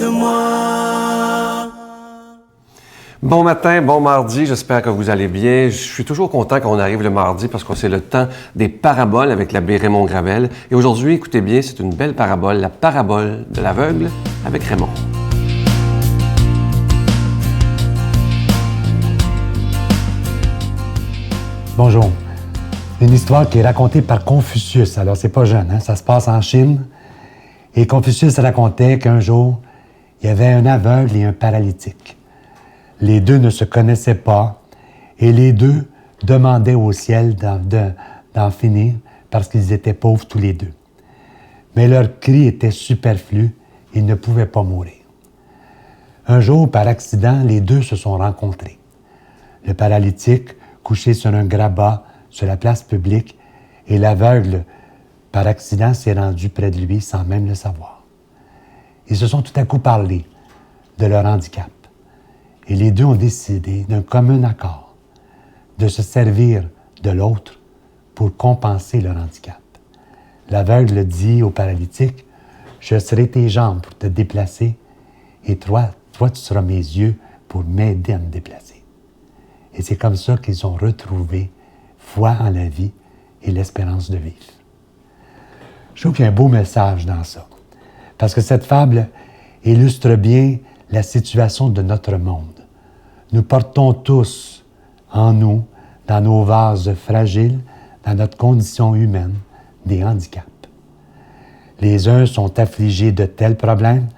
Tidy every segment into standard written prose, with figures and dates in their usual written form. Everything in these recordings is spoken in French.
aide-moi. Bon matin, bon mardi, j'espère que vous allez bien. Je suis toujours content qu'on arrive le mardi parce que c'est le temps des paraboles avec l'abbé Raymond Gravel. Et aujourd'hui, écoutez bien, c'est une belle parabole, la parabole de l'aveugle avec Raymond. Bonjour. Une histoire qui est racontée par Confucius. Alors, c'est pas jeune, hein? Ça se passe en Chine. Et Confucius racontait qu'un jour, il y avait un aveugle et un paralytique. Les deux ne se connaissaient pas et les deux demandaient au ciel d'en finir parce qu'ils étaient pauvres tous les deux. Mais leur cri était superflu, ils ne pouvaient pas mourir. Un jour, par accident, les deux se sont rencontrés. Le paralytique, couché sur un grabat sur la place publique, et l'aveugle, par accident, s'est rendu près de lui sans même le savoir. Ils se sont tout à coup parlé de leur handicap. Et les deux ont décidé d'un commun accord de se servir de l'autre pour compenser leur handicap. L'aveugle dit au paralytique, « Je serai tes jambes pour te déplacer et toi, tu seras mes yeux pour m'aider à me déplacer. » Et c'est comme ça qu'ils ont retrouvé foi en la vie et l'espérance de vivre. Je trouve qu'il y a un beau message dans ça, parce que cette fable illustre bien la situation de notre monde. Nous portons tous en nous, dans nos vases fragiles, dans notre condition humaine, des handicaps. Les uns sont affligés de tels problèmes,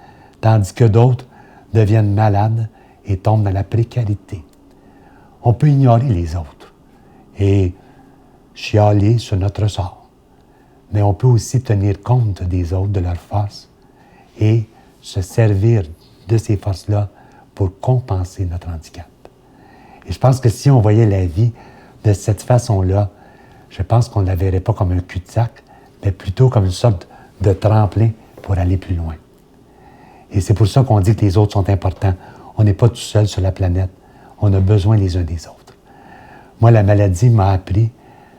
tandis que d'autres deviennent malades et tombent dans la précarité. On peut ignorer les autres et chialer sur notre sort, mais on peut aussi tenir compte des autres, de leurs forces, et se servir de ces forces-là pour compenser notre handicap. Et je pense que si on voyait la vie de cette façon-là, je pense qu'on ne la verrait pas comme un cul-de-sac, mais plutôt comme une sorte de tremplin pour aller plus loin. Et c'est pour ça qu'on dit que les autres sont importants. On n'est pas tout seul sur la planète. On a besoin les uns des autres. Moi, la maladie m'a appris,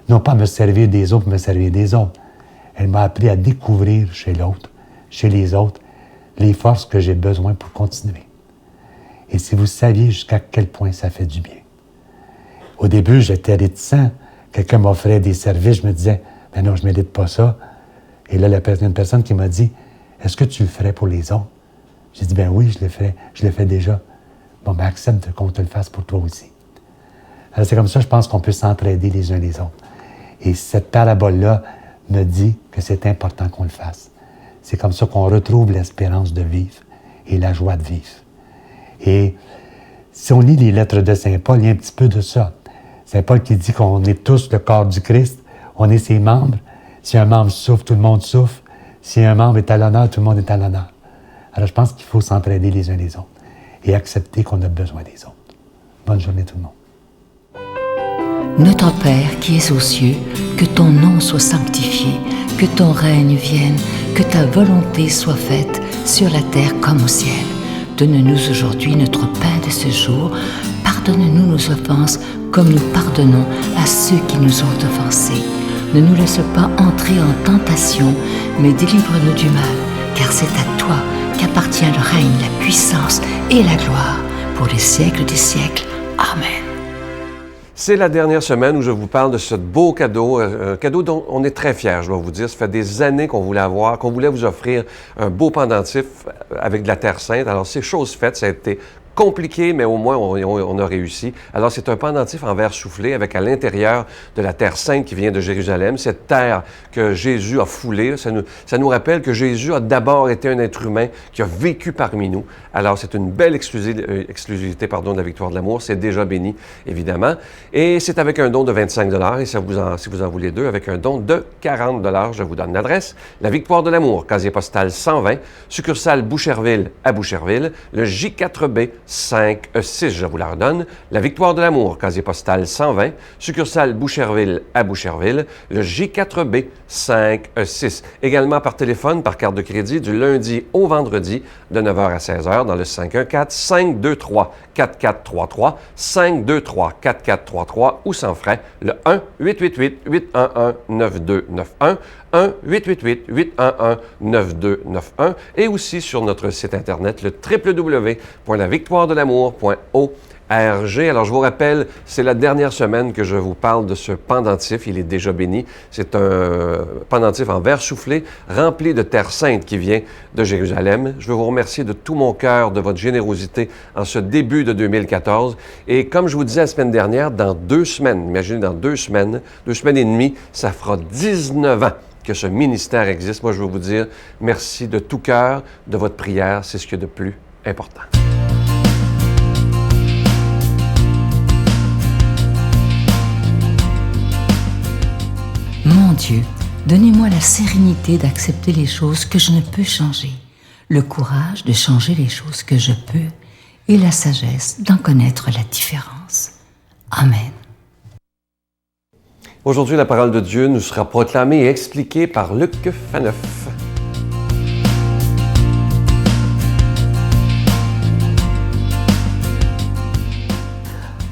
non pas à me servir des autres, mais me servir des autres. Elle m'a appris à découvrir chez l'autre, chez les autres, les forces que j'ai besoin pour continuer. Et si vous saviez jusqu'à quel point ça fait du bien. Au début, j'étais réticent. Quelqu'un m'offrait des services, je me disais, « Ben non, je ne mérite pas ça. » Et là, il y a une personne qui m'a dit, « Est-ce que tu le ferais pour les autres? » J'ai dit, « Ben oui, je le fais déjà. » Bon, ben accepte qu'on te le fasse pour toi aussi. Alors c'est comme ça, je pense qu'on peut s'entraider les uns les autres. Et cette parabole-là me dit que c'est important qu'on le fasse. C'est comme ça qu'on retrouve l'espérance de vivre et la joie de vivre. Et si on lit les lettres de Saint Paul, il y a un petit peu de ça. Saint Paul qui dit qu'on est tous le corps du Christ, on est ses membres. Si un membre souffre, tout le monde souffre. Si un membre est à l'honneur, tout le monde est à l'honneur. Alors je pense qu'il faut s'entraider les uns les autres et accepter qu'on a besoin des autres. Bonne journée tout le monde. Notre Père qui es aux cieux, que ton nom soit sanctifié, que ton règne vienne, que ta volonté soit faite sur la terre comme au ciel. Donne-nous aujourd'hui notre pain de ce jour. Pardonne-nous nos offenses comme nous pardonnons à ceux qui nous ont offensés. Ne nous laisse pas entrer en tentation, mais délivre-nous du mal, car c'est à toi qu'appartient le règne, la puissance et la gloire pour les siècles des siècles. Amen. C'est la dernière semaine où je vous parle de ce beau cadeau, un cadeau dont on est très fiers, je dois vous dire. Ça fait des années qu'on voulait avoir, qu'on voulait vous offrir un beau pendentif avec de la Terre Sainte. Alors, c'est chose faite, ça a été compliqué, mais au moins, on a réussi. Alors, c'est un pendentif en verre soufflé avec à l'intérieur de la Terre Sainte qui vient de Jérusalem, cette terre que Jésus a foulée. Ça nous rappelle que Jésus a d'abord été un être humain qui a vécu parmi nous. Alors, c'est une belle exclusivité de la Victoire de l'amour. C'est déjà béni, évidemment. Et c'est avec un don de 25 $ et si vous en voulez deux, avec un don de 40 $. Je vous donne l'adresse. La Victoire de l'amour, casier postal 120, succursale Boucherville à Boucherville, le J4B 5E6. Je vous la redonne. La Victoire de l'amour, casier postal 120, succursale Boucherville à Boucherville, le J4B 5E6. Également par téléphone, par carte de crédit, du lundi au vendredi, de 9h à 16h, dans le 514-523-4433, 523-4433 ou sans frais, le 1-888-811-9291, 1-888-811-9291 et aussi sur notre site Internet, le www.lavictoiredelamour.org. Alors, je vous rappelle, c'est la dernière semaine que je vous parle de ce pendentif. Il est déjà béni. C'est un pendentif en verre soufflé, rempli de terre sainte qui vient de Jérusalem. Je veux vous remercier de tout mon cœur de votre générosité en ce début de 2014. Et comme je vous disais la semaine dernière, dans 2 semaines, imaginez dans 2 semaines et demie, ça fera 19 ans que ce ministère existe. Moi, je veux vous dire merci de tout cœur de votre prière. C'est ce qu'il y a de plus important. Mon Dieu, donnez-moi la sérénité d'accepter les choses que je ne peux changer, le courage de changer les choses que je peux et la sagesse d'en connaître la différence. Amen. Aujourd'hui, la parole de Dieu nous sera proclamée et expliquée par Luc Faneuf.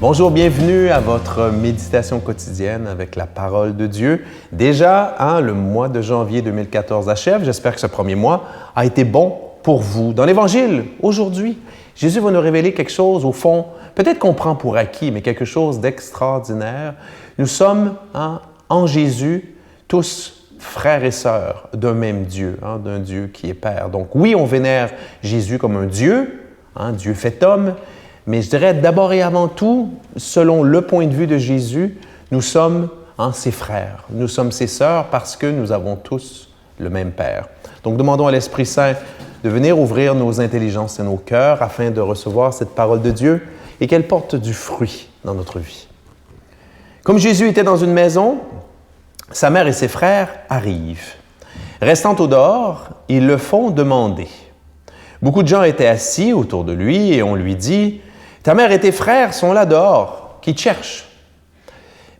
Bonjour, bienvenue à votre méditation quotidienne avec la parole de Dieu. Déjà, le mois de janvier 2014 achève. J'espère que ce premier mois a été bon pour vous. Dans l'Évangile, aujourd'hui, Jésus va nous révéler quelque chose, au fond, peut-être qu'on prend pour acquis, mais quelque chose d'extraordinaire. Nous sommes en Jésus tous frères et sœurs d'un même Dieu, d'un Dieu qui est Père. Donc oui, on vénère Jésus comme un Dieu, Dieu fait homme, mais je dirais d'abord et avant tout, selon le point de vue de Jésus, nous sommes ses frères, nous sommes ses sœurs parce que nous avons tous le même Père. Donc demandons à l'Esprit Saint de venir ouvrir nos intelligences et nos cœurs afin de recevoir cette parole de Dieu et qu'elle porte du fruit dans notre vie. Comme Jésus était dans une maison, sa mère et ses frères arrivent. Restant au dehors, ils le font demander. Beaucoup de gens étaient assis autour de lui et on lui dit « Ta mère et tes frères sont là dehors, qui te cherchent. »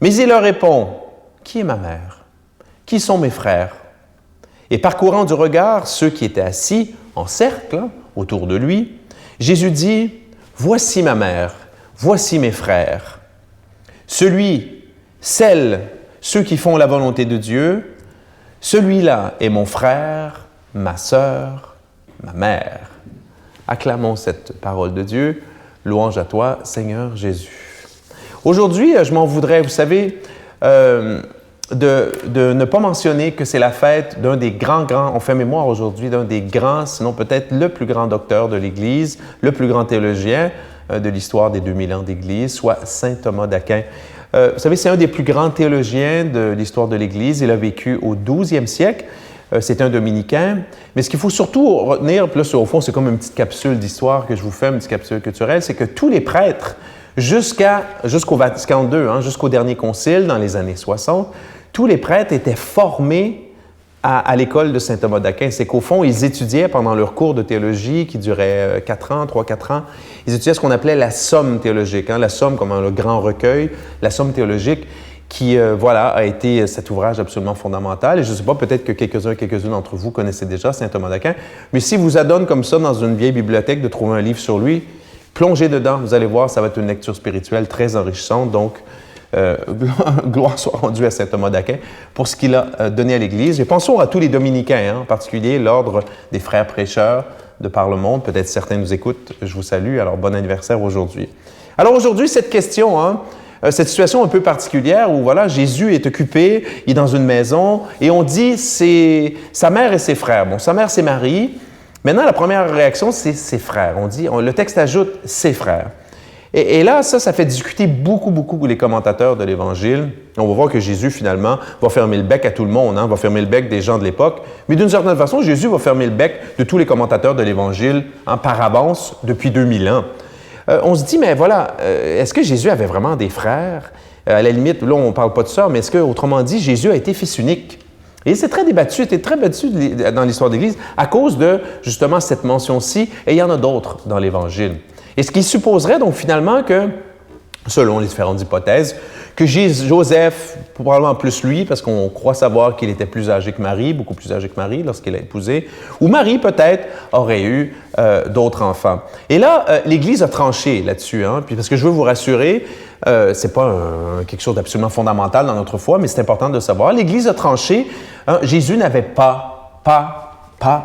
Mais il leur répond « Qui est ma mère? Qui sont mes frères? » Et parcourant du regard ceux qui étaient assis en cercle autour de lui, Jésus dit « Voici ma mère, voici mes frères. » Ceux qui font la volonté de Dieu, celui-là est mon frère, ma sœur, ma mère. Acclamons cette parole de Dieu. Louange à toi, Seigneur Jésus. Aujourd'hui, je m'en voudrais, vous savez, de ne pas mentionner que c'est la fête d'un des grands, on fait mémoire aujourd'hui d'un des grands, sinon peut-être le plus grand docteur de l'Église, le plus grand théologien de l'histoire des 2000 ans d'Église, soit saint Thomas d'Aquin. Vous savez, c'est un des plus grands théologiens de l'histoire de l'Église. Il a vécu au 12e siècle. C'est un dominicain. Mais ce qu'il faut surtout retenir, puis là, au fond, c'est comme une petite capsule d'histoire que je vous fais, une petite capsule culturelle, c'est que tous les prêtres, jusqu'au Vatican II, jusqu'au dernier concile, dans les années 60, tous les prêtres étaient formés à l'école de saint Thomas d'Aquin. C'est qu'au fond, ils étudiaient pendant leur cours de théologie qui durait 3-4 ans, ils étudiaient ce qu'on appelait la somme théologique. La somme comme le grand recueil, la somme théologique qui, a été cet ouvrage absolument fondamental. Et je ne sais pas, peut-être que quelques-unes d'entre vous connaissaient déjà saint Thomas d'Aquin, mais si vous adonne comme ça dans une vieille bibliothèque de trouver un livre sur lui, plongez dedans, vous allez voir, ça va être une lecture spirituelle très enrichissante. Donc, gloire soit rendue à saint Thomas d'Aquin pour ce qu'il a donné à l'Église. Et pensons à tous les dominicains, en particulier l'ordre des frères prêcheurs de par le monde. Peut-être certains nous écoutent, je vous salue, alors bon anniversaire aujourd'hui. Alors aujourd'hui, cette question, cette situation un peu particulière où Jésus est occupé, il est dans une maison et on dit c'est sa mère et ses frères. Bon, sa mère c'est Marie. Maintenant, la première réaction, c'est ses frères. Le texte ajoute ses frères. Et là, ça fait discuter beaucoup les commentateurs de l'Évangile. On va voir que Jésus, finalement, va fermer le bec à tout le monde, va fermer le bec des gens de l'époque. Mais d'une certaine façon, Jésus va fermer le bec de tous les commentateurs de l'Évangile par avance depuis 2000 ans. On se dit, mais est-ce que Jésus avait vraiment des frères? À la limite, là, on ne parle pas de ça, mais est-ce que, autrement dit, Jésus a été fils unique? Et c'est très débattu, c'était très battu dans l'histoire de l'Église à cause de, justement, cette mention-ci, et il y en a d'autres dans l'Évangile. Et ce qui supposerait donc finalement que, selon les différentes hypothèses, que Joseph, probablement plus lui, parce qu'on croit savoir qu'il était plus âgé que Marie, beaucoup plus âgé que Marie lorsqu'il a épousé, ou Marie peut-être aurait eu d'autres enfants. Et là, l'Église a tranché là-dessus, hein, puis parce que je veux vous rassurer, c'est pas quelque chose d'absolument fondamental dans notre foi, mais c'est important de le savoir. L'Église a tranché, hein, Jésus n'avait pas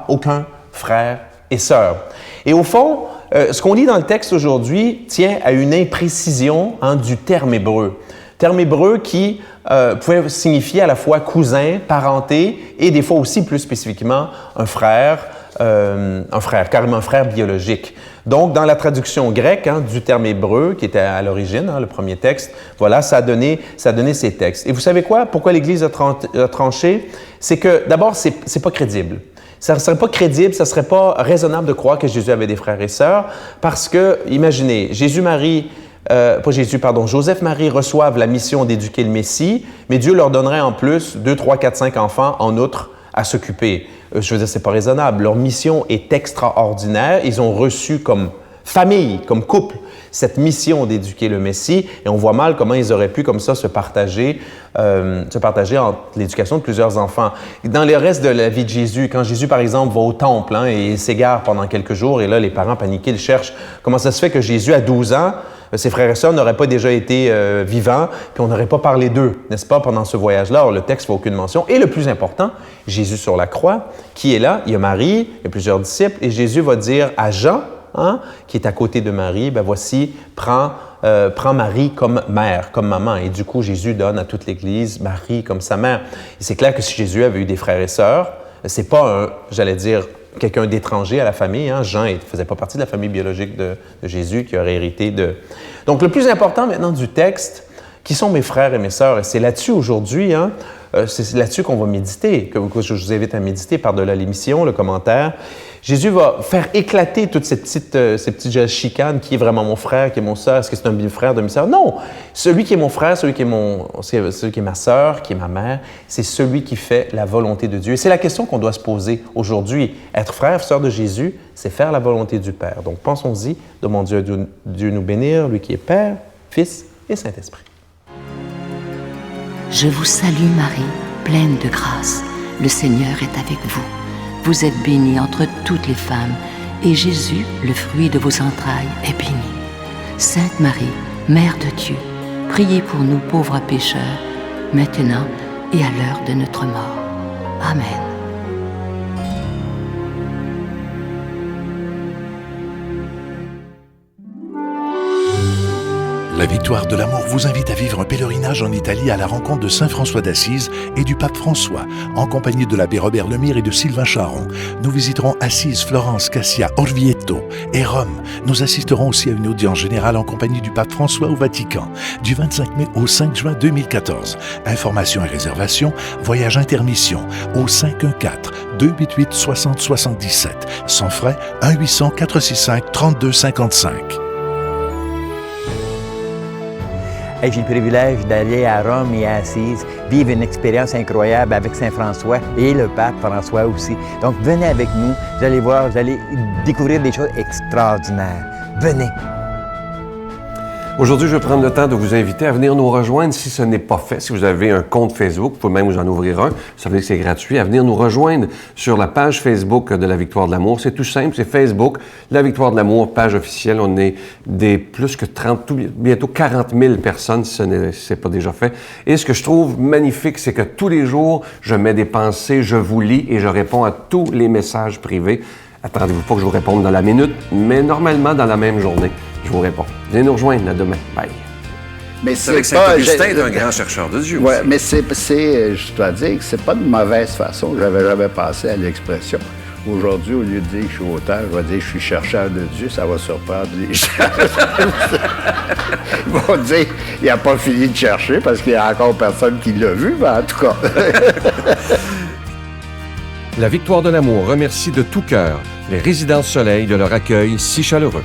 aucun frère et sœur. Et au fond, ce qu'on lit dans le texte aujourd'hui tient à une imprécision du terme hébreu. Terme hébreu qui pouvait signifier à la fois cousin, parenté et des fois aussi plus spécifiquement un frère, carrément un frère biologique. Donc, dans la traduction grecque du terme hébreu, qui était à l'origine, le premier texte, voilà, ça a donné ces textes. Et vous savez quoi? Pourquoi l'Église a tranché? C'est que, d'abord, c'est pas crédible. Ça ne serait pas crédible, ça ne serait pas raisonnable de croire que Jésus avait des frères et sœurs, parce que, imaginez, Joseph-Marie reçoivent la mission d'éduquer le Messie, mais Dieu leur donnerait en plus 2, 3, 4, 5 enfants en outre à s'occuper. Je veux dire, c'est pas raisonnable. Leur mission est extraordinaire. Ils ont reçu comme famille, comme couple, cette mission d'éduquer le Messie, et on voit mal comment ils auraient pu comme ça se partager entre l'éducation de plusieurs enfants. Dans le reste de la vie de Jésus, quand Jésus, par exemple, va au temple et s'égare pendant quelques jours, et là, les parents paniqués le cherchent. Comment ça se fait que Jésus, à 12 ans, ses frères et sœurs n'auraient pas déjà été vivants, puis on n'aurait pas parlé d'eux, n'est-ce pas, pendant ce voyage-là? Or, le texte ne fait aucune mention. Et le plus important, Jésus sur la croix, qui est là, il y a Marie, il y a plusieurs disciples, et Jésus va dire à Jean, qui est à côté de Marie, ben voici, prends Marie comme mère, comme maman. Et du coup, Jésus donne à toute l'Église Marie comme sa mère. Et c'est clair que si Jésus avait eu des frères et sœurs, c'est pas quelqu'un d'étranger à la famille. Jean ne faisait pas partie de la famille biologique de Jésus qui aurait hérité de... Donc, le plus important maintenant du texte, qui sont mes frères et mes sœurs, et c'est là-dessus aujourd'hui, c'est là-dessus qu'on va méditer, que je vous invite à méditer par-delà l'émission, le commentaire. Jésus va faire éclater toutes ces petites chicanes. Qui est vraiment mon frère, qui est mon sœur? Est-ce que c'est un demi-frère, demi-sœur? Non! Celui qui est mon frère, celui qui est ma sœur, qui est ma mère, c'est celui qui fait la volonté de Dieu. Et c'est la question qu'on doit se poser aujourd'hui. Être frère, sœur de Jésus, c'est faire la volonté du Père. Donc, pensons-y, demandons à Dieu nous bénir, lui qui est Père, Fils et Saint-Esprit. Je vous salue Marie, pleine de grâce. Le Seigneur est avec vous. Vous êtes bénie entre toutes les femmes, et Jésus, le fruit de vos entrailles, est béni. Sainte Marie, Mère de Dieu, priez pour nous pauvres pécheurs, maintenant et à l'heure de notre mort. Amen. La Victoire de l'amour vous invite à vivre un pèlerinage en Italie à la rencontre de Saint François d'Assise et du pape François, en compagnie de l'abbé Robert Lemire et de Sylvain Charon. Nous visiterons Assise, Florence, Cassia, Orvieto et Rome. Nous assisterons aussi à une audience générale en compagnie du pape François au Vatican, du 25 mai au 5 juin 2014. Informations et réservations, voyage intermission au 514-288-6077. Sans frais, 1-800-465-3255. J'ai le privilège d'aller à Rome et à Assise, vivre une expérience incroyable avec Saint François et le pape François aussi. Donc venez avec nous, vous allez voir, vous allez découvrir des choses extraordinaires. Venez! Aujourd'hui, je vais prendre le temps de vous inviter à venir nous rejoindre si ce n'est pas fait. Si vous avez un compte Facebook, vous pouvez même vous en ouvrir un, ça veut dire que c'est gratuit, à venir nous rejoindre sur la page Facebook de la Victoire de l'amour. C'est tout simple, c'est Facebook, la Victoire de l'amour, page officielle. On est plus que 30, bientôt 40 000 personnes, si ce n'est pas déjà fait. Et ce que je trouve magnifique, c'est que tous les jours, je mets des pensées, je vous lis et je réponds à tous les messages privés. Attendez-vous pas que je vous réponde dans la minute, mais normalement dans la même journée, je vous réponds. Venez nous rejoindre à demain. Bye. Mais c'est vrai que Saint-Augustin est un grand chercheur de Dieu. Oui, mais je dois dire que c'est pas de mauvaise façon. J'avais jamais pensé à l'expression. Aujourd'hui, au lieu de dire que je suis auteur, je vais dire que je suis chercheur de Dieu. Ça va surprendre les gens. Ils vont dire qu'il n'a pas fini de chercher parce qu'il y a encore personne qui l'a vu, mais en tout cas. La Victoire de l'amour remercie de tout cœur les Résidences Soleil de leur accueil si chaleureux.